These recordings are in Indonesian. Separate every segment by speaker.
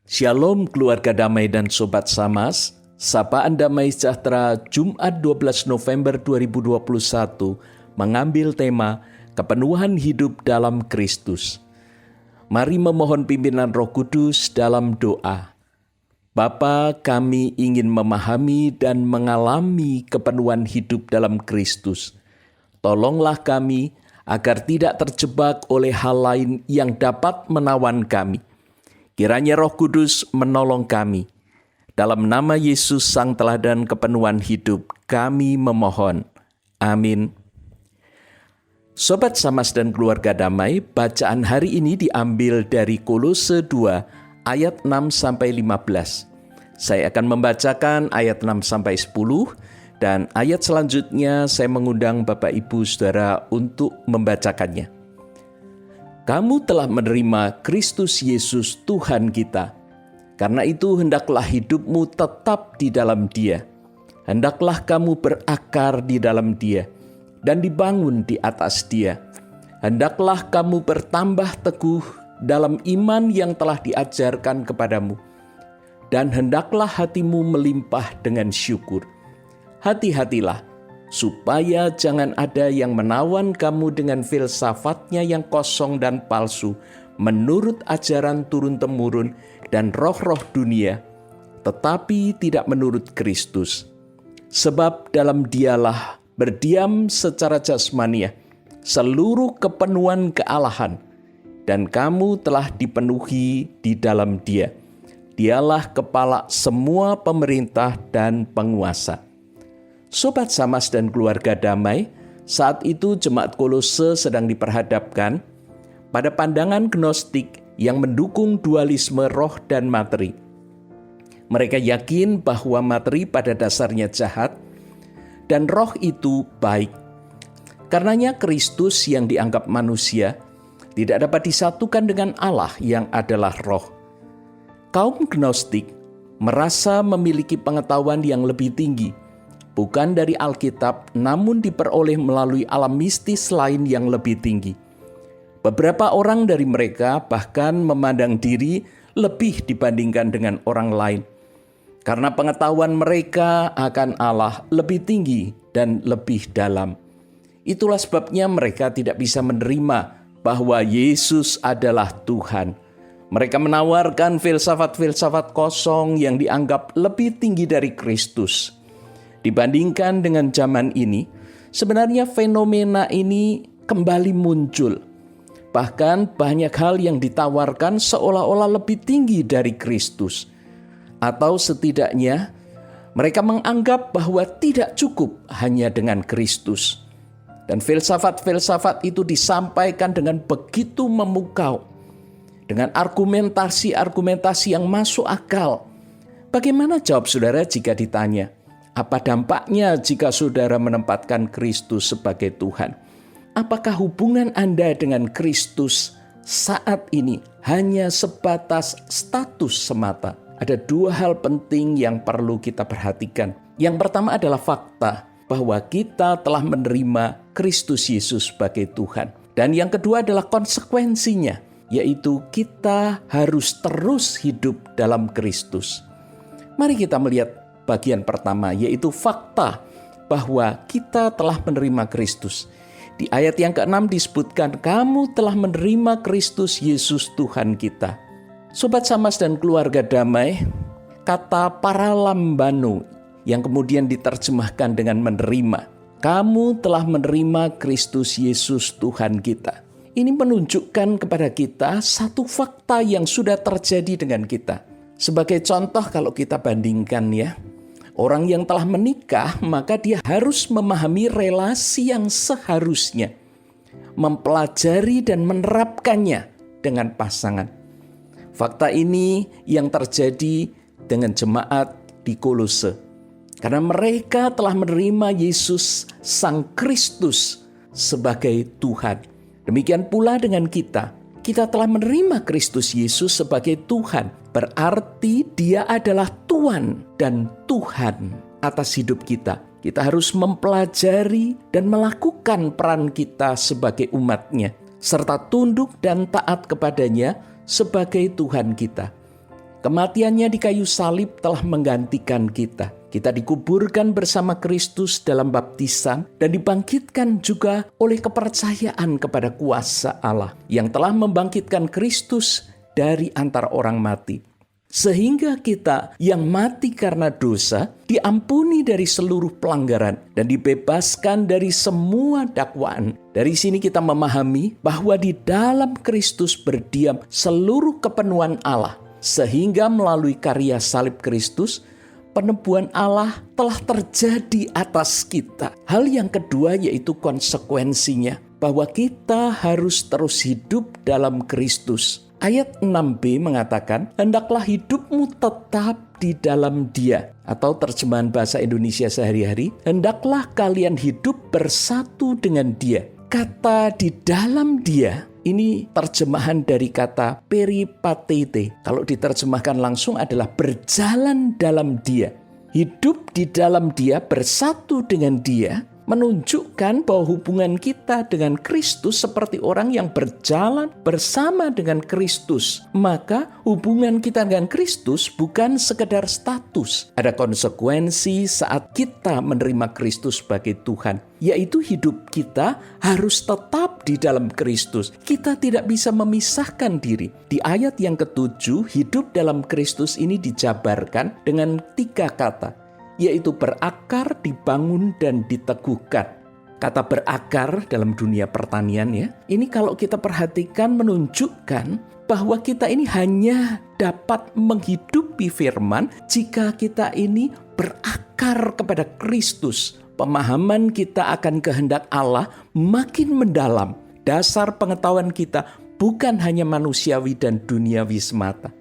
Speaker 1: Shalom keluarga damai dan sobat Samas, sapaan damai sejahtera Jumat 12 November 2021 mengambil tema kepenuhan hidup dalam Kristus. Mari memohon pimpinan Roh Kudus dalam doa. Bapa, kami ingin memahami dan mengalami kepenuhan hidup dalam Kristus. Tolonglah kami agar tidak terjebak oleh hal lain yang dapat menawan kami. Kiranya Roh Kudus menolong kami. Dalam nama Yesus Sang Teladan Kepenuhan Hidup, kami memohon. Amin. Sobat Samas dan keluarga damai, bacaan hari ini diambil dari Kolose 2 ayat 6-15. Saya akan membacakan ayat 6-10 dan ayat selanjutnya saya mengundang Bapak Ibu Saudara untuk membacakannya. Kamu telah menerima Kristus Yesus Tuhan kita. Karena itu hendaklah hidupmu tetap di dalam Dia. Hendaklah kamu berakar di dalam Dia dan dibangun di atas Dia. Hendaklah kamu bertambah teguh dalam iman yang telah diajarkan kepadamu. Dan hendaklah hatimu melimpah dengan syukur. Hati-hatilah, supaya jangan ada yang menawan kamu dengan filsafatnya yang kosong dan palsu, menurut ajaran turun-temurun dan roh-roh dunia, tetapi tidak menurut Kristus. Sebab dalam Dialah berdiam secara jasmania seluruh kepenuhan kealahan, dan kamu telah dipenuhi di dalam Dia. Dialah kepala semua pemerintah dan penguasa. Sobat Samas dan keluarga damai, saat itu jemaat Kolose sedang diperhadapkan pada pandangan gnostik yang mendukung dualisme roh dan materi. Mereka yakin bahwa materi pada dasarnya jahat dan roh itu baik. Karenanya Kristus yang dianggap manusia tidak dapat disatukan dengan Allah yang adalah roh. Kaum gnostik merasa memiliki pengetahuan yang lebih tinggi, bukan dari Alkitab, namun diperoleh melalui alam mistis lain yang lebih tinggi. Beberapa orang dari mereka bahkan memandang diri lebih dibandingkan dengan orang lain, karena pengetahuan mereka akan Allah lebih tinggi dan lebih dalam. Itulah sebabnya mereka tidak bisa menerima bahwa Yesus adalah Tuhan. Mereka menawarkan filsafat-filsafat kosong yang dianggap lebih tinggi dari Kristus. Dibandingkan dengan zaman ini, sebenarnya fenomena ini kembali muncul. Bahkan banyak hal yang ditawarkan seolah-olah lebih tinggi dari Kristus. Atau setidaknya mereka menganggap bahwa tidak cukup hanya dengan Kristus. Dan filsafat-filsafat itu disampaikan dengan begitu memukau. Dengan argumentasi-argumentasi yang masuk akal. Bagaimana jawab saudara jika ditanya? Apa dampaknya jika saudara menempatkan Kristus sebagai Tuhan? Apakah hubungan Anda dengan Kristus saat ini hanya sebatas status semata? Ada dua hal penting yang perlu kita perhatikan. Yang pertama adalah fakta bahwa kita telah menerima Kristus Yesus sebagai Tuhan. Dan yang kedua adalah konsekuensinya, yaitu kita harus terus hidup dalam Kristus. Mari kita melihat bagian pertama, yaitu fakta bahwa kita telah menerima Kristus. Di ayat yang ke-6 disebutkan, kamu telah menerima Kristus Yesus Tuhan kita. Sobat Samas dan keluarga damai, kata paralambano yang kemudian diterjemahkan dengan menerima. Kamu telah menerima Kristus Yesus Tuhan kita. Ini menunjukkan kepada kita satu fakta yang sudah terjadi dengan kita. Sebagai contoh kalau kita bandingkan ya, orang yang telah menikah maka dia harus memahami relasi yang seharusnya, mempelajari dan menerapkannya dengan pasangan. Fakta ini yang terjadi dengan jemaat di Kolose. Karena mereka telah menerima Yesus Sang Kristus sebagai Tuhan. Demikian pula dengan kita. Kita telah menerima Kristus Yesus sebagai Tuhan. Berarti Dia adalah Tuan dan Tuhan atas hidup kita. Kita harus mempelajari dan melakukan peran kita sebagai umat-Nya, serta tunduk dan taat kepadanya sebagai Tuhan kita. Kematiannya di kayu salib telah menggantikan kita. Kita dikuburkan bersama Kristus dalam baptisan dan dibangkitkan juga oleh kepercayaan kepada kuasa Allah yang telah membangkitkan Kristus dari antara orang mati. Sehingga kita yang mati karena dosa diampuni dari seluruh pelanggaran dan dibebaskan dari semua dakwaan. Dari sini kita memahami bahwa di dalam Kristus berdiam seluruh kepenuhan Allah. Sehingga melalui karya salib Kristus, penebusan Allah telah terjadi atas kita. Hal yang kedua yaitu konsekuensinya, bahwa kita harus terus hidup dalam Kristus. Ayat 6b mengatakan, hendaklah hidupmu tetap di dalam Dia. Atau terjemahan bahasa Indonesia sehari-hari, hendaklah kalian hidup bersatu dengan Dia. Kata di dalam Dia, ini terjemahan dari kata peripatete. Kalau diterjemahkan langsung adalah berjalan dalam Dia. Hidup di dalam Dia, bersatu dengan Dia, menunjukkan bahwa hubungan kita dengan Kristus seperti orang yang berjalan bersama dengan Kristus. Maka hubungan kita dengan Kristus bukan sekedar status. Ada konsekuensi saat kita menerima Kristus sebagai Tuhan, yaitu hidup kita harus tetap di dalam Kristus. Kita tidak bisa memisahkan diri. Di ayat yang ke-7, hidup dalam Kristus ini dijabarkan dengan 3 kata, yaitu berakar, dibangun, dan diteguhkan. Kata berakar dalam dunia pertanian ya, ini kalau kita perhatikan menunjukkan bahwa kita ini hanya dapat menghidupi firman jika kita ini berakar kepada Kristus. Pemahaman kita akan kehendak Allah makin mendalam. Dasar pengetahuan kita bukan hanya manusiawi dan duniawi semata.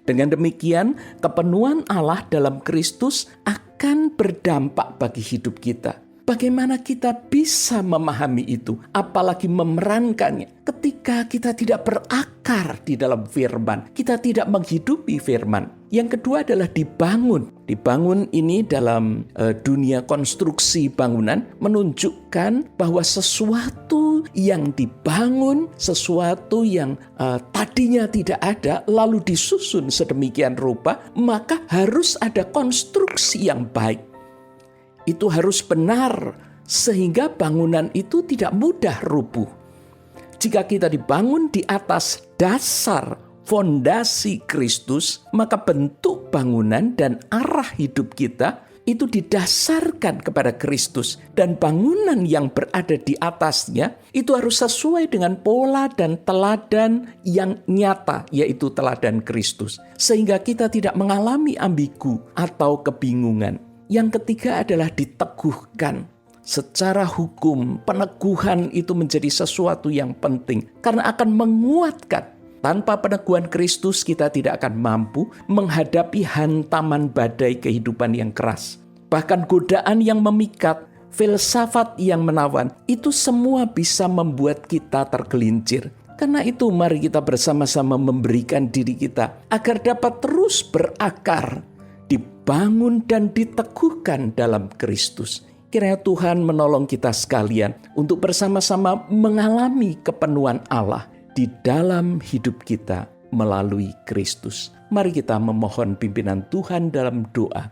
Speaker 1: Dengan demikian, kepenuhan Allah dalam Kristus akan berdampak bagi hidup kita. Bagaimana kita bisa memahami itu, apalagi memerankannya? Ketika kita tidak berakar di dalam firman, kita tidak menghidupi firman. Yang kedua adalah dibangun. Dibangun ini dalam dunia konstruksi bangunan menunjukkan bahwa sesuatu yang dibangun, sesuatu yang tadinya tidak ada, lalu disusun sedemikian rupa, maka harus ada konstruksi yang baik. Itu harus benar, sehingga bangunan itu tidak mudah rubuh. Jika kita dibangun di atas dasar fondasi Kristus, maka bentuk bangunan dan arah hidup kita itu didasarkan kepada Kristus. Dan bangunan yang berada di atasnya itu harus sesuai dengan pola dan teladan yang nyata, yaitu teladan Kristus. Sehingga kita tidak mengalami ambigu atau kebingungan. Yang ketiga adalah diteguhkan. Secara hukum, peneguhan itu menjadi sesuatu yang penting karena akan menguatkan. Tanpa peneguhan Kristus, kita tidak akan mampu menghadapi hantaman badai kehidupan yang keras. Bahkan godaan yang memikat, filsafat yang menawan, itu semua bisa membuat kita tergelincir. Karena itu mari kita bersama-sama memberikan diri kita agar dapat terus berakar, dibangun dan diteguhkan dalam Kristus. Kiranya Tuhan menolong kita sekalian untuk bersama-sama mengalami kepenuhan Allah di dalam hidup kita melalui Kristus. Mari kita memohon pimpinan Tuhan dalam doa.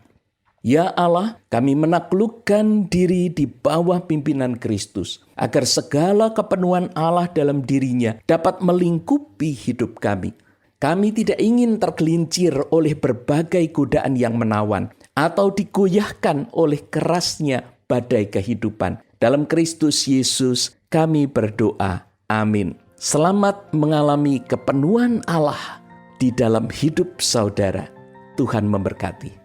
Speaker 1: Ya Allah, kami menaklukkan diri di bawah pimpinan Kristus, agar segala kepenuhan Allah dalam dirinya dapat melingkupi hidup kami. Kami tidak ingin tergelincir oleh berbagai godaan yang menawan atau digoyahkan oleh kerasnya badai kehidupan. Dalam Kristus Yesus kami berdoa. Amin. Selamat mengalami kepenuhan Allah di dalam hidup saudara. Tuhan memberkati.